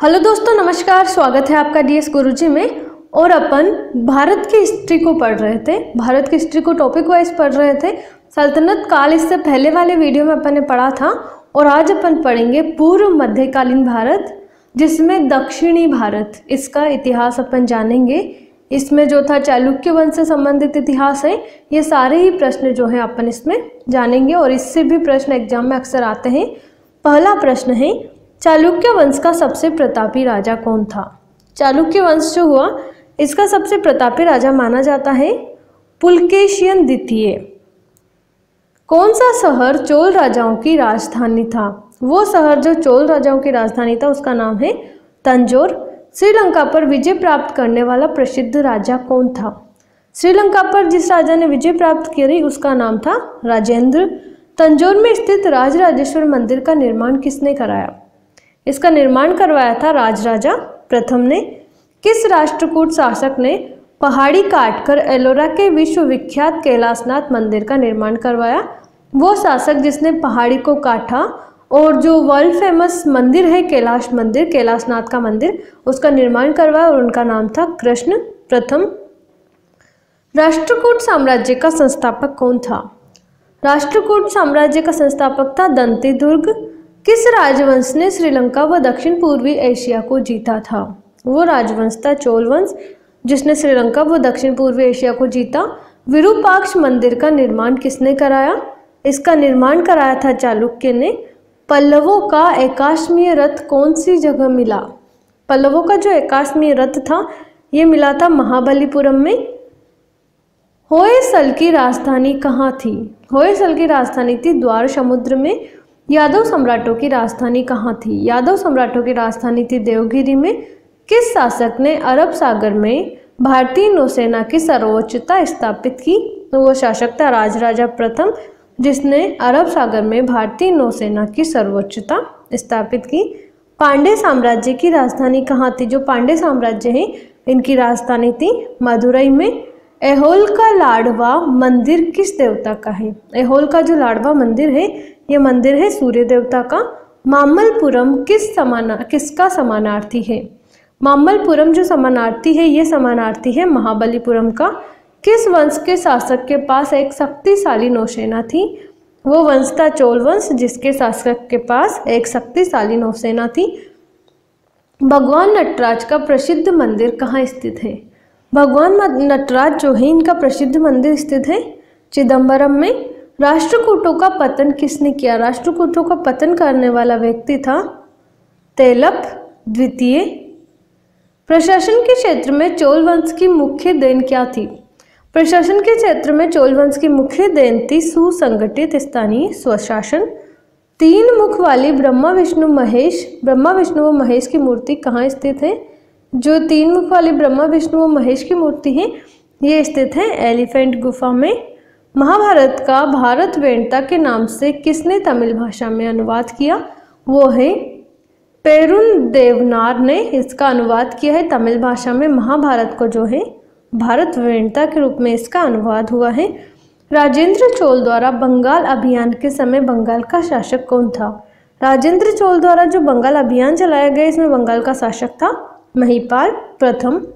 Hello दोस्तों, नमस्कार। स्वागत है आपका डीएस गुरुजी में। और अपन भारत की हिस्ट्री को पढ़ रहे थे, भारत की हिस्ट्री को टॉपिक वाइज पढ़ रहे थे। सल्तनत काल इससे पहले वाले वीडियो में अपन ने पढ़ा था और आज अपन पढ़ेंगे पूर्व मध्यकालीन भारत, जिसमें दक्षिणी भारत, इसका इतिहास अपन जानेंगे। इसमें जो था चालुक्य वंश से संबंधित इतिहास है। ये सारे ही प्रश्न जो है अपन इसमें जानेंगे और इससे भी प्रश्न एग्जाम में अक्सर आते हैं। पहला प्रश्न है, चालुक्य वंश का सबसे प्रतापी राजा कौन था? चालुक्य वंश जो हुआ, इसका सबसे प्रतापी राजा माना जाता है पुलकेशियन द्वितीय। कौन सा शहर चोल राजाओं की राजधानी था? वो शहर जो चोल राजाओं की राजधानी था उसका नाम है तंजौर। श्रीलंका पर विजय प्राप्त करने वाला प्रसिद्ध राजा कौन था? श्रीलंका पर जिस राजा ने विजय प्राप्त करी उसका नाम था राजेंद्र। तंजौर में स्थित राजराजेश्वर मंदिर का निर्माण किसने कराया? इसका निर्माण करवाया था राजराजा प्रथम ने। किस राष्ट्रकूट शासक ने पहाड़ी काटकर एलोरा के विश्वविख्यात कैलाशनाथ मंदिर का निर्माण करवाया? वो शासक जिसने पहाड़ी को काटा और जो वर्ल्ड फेमस मंदिर है कैलाश मंदिर, कैलाशनाथ का मंदिर, उसका निर्माण करवाया और उनका नाम था कृष्ण प्रथम। राष्ट्रकूट साम्राज्य का संस्थापक कौन था? राष्ट्रकूट साम्राज्य का संस्थापक था दंतीदुर्ग। किस राजवंश ने श्रीलंका व दक्षिण पूर्वी एशिया को जीता था? वो राजवंश था चोल वंश, जिसने श्रीलंका व दक्षिण पूर्वी एशिया को जीता। विरूपाक्ष मंदिर का निर्माण किसने कराया? इसका निर्माण कराया था चालुक्य ने। पल्लवों का एकाश्मीय रथ कौन सी जगह मिला? पल्लवों का जो एकाश्मीय रथ था ये मिला था महाबलीपुरम में। होयसल की राजधानी कहाँ थी? होयसल की राजधानी थी द्वार समुद्र में। यादव सम्राटों की राजधानी कहाँ थी? यादव सम्राटों की राजधानी थी देवगिरी में। किस शासक ने अरब सागर में भारतीय नौसेना की सर्वोच्चता स्थापित की? तो वो शासक था राजराजा प्रथम, जिसने अरब सागर में भारतीय नौसेना की सर्वोच्चता स्थापित की। पांड्य साम्राज्य की राजधानी कहाँ थी? जो पांड्य साम्राज्य है इनकी राजधानी थी मदुरई में। ऐहोल का लाडवा मंदिर किस देवता का है? ऐहोल का जो लाडवा मंदिर है ये मंदिर है सूर्य देवता का। मामल्लपुरम किसका समानार्थी है? मामल्लपुरम जो समानार्थी है ये समानार्थी है महाबलीपुरम का। किस वंश के शासक के पास एक शक्तिशाली नौसेना थी? वो वंश था चोल वंश, जिसके शासक के पास एक शक्तिशाली नौसेना थी। भगवान नटराज का प्रसिद्ध मंदिर कहाँ स्थित है? भगवान नटराज जो है इनका प्रसिद्ध मंदिर स्थित है चिदम्बरम में। राष्ट्रकूटों का पतन किसने किया? राष्ट्रकूटों का पतन करने वाला व्यक्ति था तेलप द्वितीय। प्रशासन के क्षेत्र में चोल वंश की मुख्य देन क्या थी? प्रशासन के क्षेत्र में चोल वंश की मुख्य देन थी सुसंगठित स्थानीय स्वशासन। तीन मुख वाली ब्रह्मा विष्णु व महेश की मूर्ति कहाँ स्थित है? जो तीन मुख वाली ब्रह्मा विष्णु व महेश की मूर्ति है ये स्थित है एलिफेंट गुफा में। महाभारत का भारत वेणता के नाम से किसने तमिल भाषा में अनुवाद किया? वो है पेरुन देवनार ने इसका अनुवाद किया है तमिल भाषा में। महाभारत को जो है भारत वेणता के रूप में इसका अनुवाद हुआ है। राजेंद्र चोल द्वारा बंगाल अभियान के समय बंगाल का शासक कौन था? राजेंद्र चोल द्वारा जो बंगाल अभियान चलाया गया इसमें बंगाल का शासक था महिपाल प्रथम।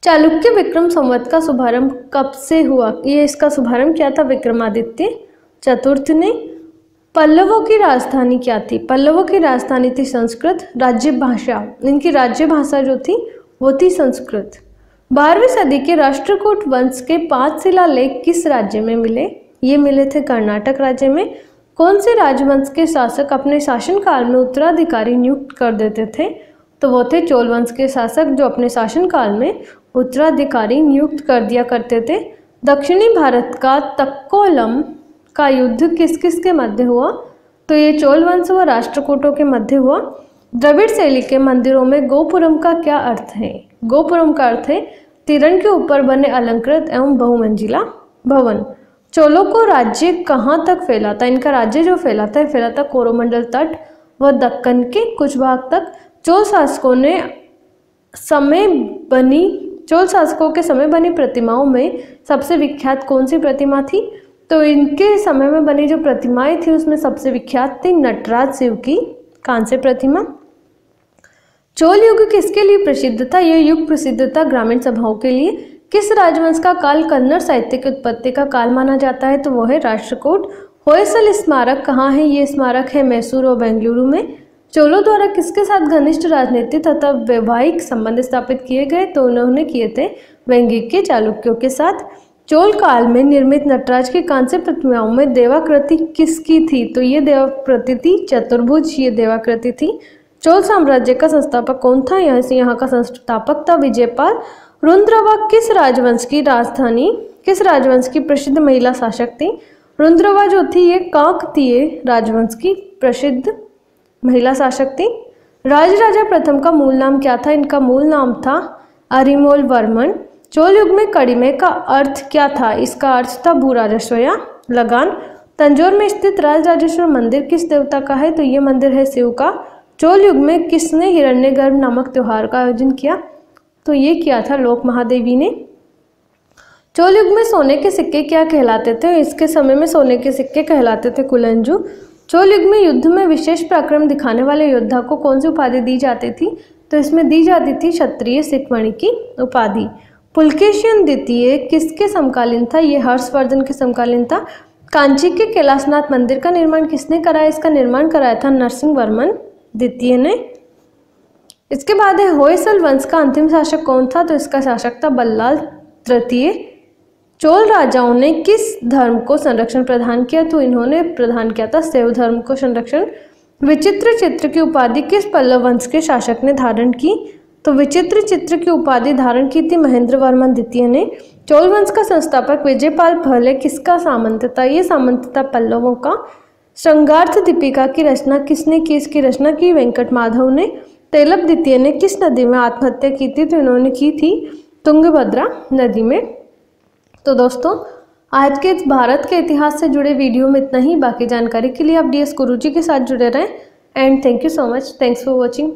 चालुक्य विक्रम संवत का शुभारंभ कब से हुआ? ये इसका शुभारंभ किया था विक्रमादित्य चतुर्थ ने। पल्लवों की राजधानी क्या थी? पल्लवों की राजधानी थी संस्कृत। राज्य भाषा, इनकी राज्य भाषा जो थी वो थी संस्कृत। 12वीं सदी के राष्ट्रकूट वंश के 5 शिलालेख किस राज्य में मिले? ये मिले थे कर्नाटक राज्य में। कौन से राजवंश के शासक अपने शासनकाल में उत्तराधिकारी नियुक्त कर देते थे? तो वो थे चोल वंश के शासक जो अपने शासनकाल में उत्तराधिकारी नियुक्त कर दिया करते थे। दक्षिणी भारत का तक्कोलम का युद्ध किस किस के मध्य हुआ? तो ये चोल वंश व राष्ट्रकूटों के मध्य हुआ। द्रविड़ शैली के मंदिरों में गोपुरम का क्या अर्थ है? गोपुरम का अर्थ है तिरन के ऊपर बने अलंकृत एवं बहुमंजिला भवन। चोलों को राज्य कहाँ तक फैला था? इनका राज्य जो फैला था कोरोमंडल तट व दक्कन के कुछ भाग तक। चोल शासकों के समय बनी प्रतिमाओं में सबसे विख्यात कौन सी प्रतिमा थी? तो इनके समय में बनी जो प्रतिमाएं थी उसमें सबसे विख्यात थी नटराज शिव की कांस्य प्रतिमा। चोल युग किसके लिए प्रसिद्ध था? यह युग प्रसिद्ध था ग्रामीण सभाओं के लिए। किस राजवंश का काल कन्नड़ साहित्य की उत्पत्ति का काल माना जाता है? तो वो है राष्ट्रकूट। होयसल स्मारक कहाँ है? ये स्मारक है मैसूर और बेंगलुरु में। चोलों द्वारा किसके साथ घनिष्ठ राजनीतिक तथा वैवाहिक संबंध स्थापित किए गए? तो उन्होंने किए थे वैंगिक के चालुक्यों के साथ। चोल काल में निर्मित नटराज की कांस्य प्रतिमाओं में देवाकृति किसकी थी? तो ये देवाकृति थी चतुर्भुज, ये देवाकृति थी। चोल साम्राज्य का संस्थापक कौन था? यहाँ का संस्थापक था विजयपाल। रुद्रवा किस राजवंश की प्रसिद्ध महिला शासक थी? रुद्रवा जो थी ये काकतीय राजवंश की प्रसिद्ध महिला शासक थी। राजराजा प्रथम का मूल नाम क्या था? इनका मूल नाम था अरिमोल वर्मन। चोल युग में कड़िमे का अर्थ क्या था? इसका अर्थ था भू राजस्व या लगान। तंजौर में स्थित राजराजेश्वर मंदिर किस देवता का है? तो ये मंदिर है शिव का। चोल युग में किसने हिरण्यगर्भ नामक त्योहार का आयोजन किया? तो ये किया था लोक महादेवी ने। चोल युग में सोने के सिक्के क्या कहलाते थे? इसके समय में सोने के सिक्के कहलाते थे कुलंजू। चोल युग में युद्ध में विशेष पराक्रम दिखाने वाले योद्धा को कौन सी उपाधि दी जाती थी? तो इसमें दी जाती थी क्षत्रिय शिखमणि की उपाधि। पुलकेशिन द्वितीय किसके समकालीन था? ये हर्षवर्धन के समकालीन था। कांची के कैलाशनाथ मंदिर का निर्माण किसने कराया? इसका निर्माण कराया था नरसिंह वर्मन द्वितीय ने। इसके बाद है होयसल वंश का अंतिम शासक कौन था? तो इसका शासक था बल्लाल तृतीय। चोल राजाओं ने किस धर्म को संरक्षण प्रदान किया? तो इन्होंने प्रदान किया था शैव धर्म को संरक्षण। विचित्र चित्र की उपाधि किस पल्लव वंश के शासक ने धारण की? तो विचित्र चित्र की उपाधि धारण की थी महेंद्र वर्मन द्वितीय ने। चोल वंश का संस्थापक विजयपाल पहले किसका सामंत था? ये सामंत था पल्लवों का। श्रृंगार्थ दीपिका की रचना किसने की? इसकी रचना की वेंकट माधव ने। तेलप द्वितीय ने किस नदी में आत्महत्या की थी? तो इन्होंने की थी तुंगभद्रा नदी में। तो दोस्तों आज के भारत के इतिहास से जुड़े वीडियो में इतना ही। बाकी जानकारी के लिए आप DS गुरुजी के साथ जुड़े रहें। And thank you so much. Thanks for watching.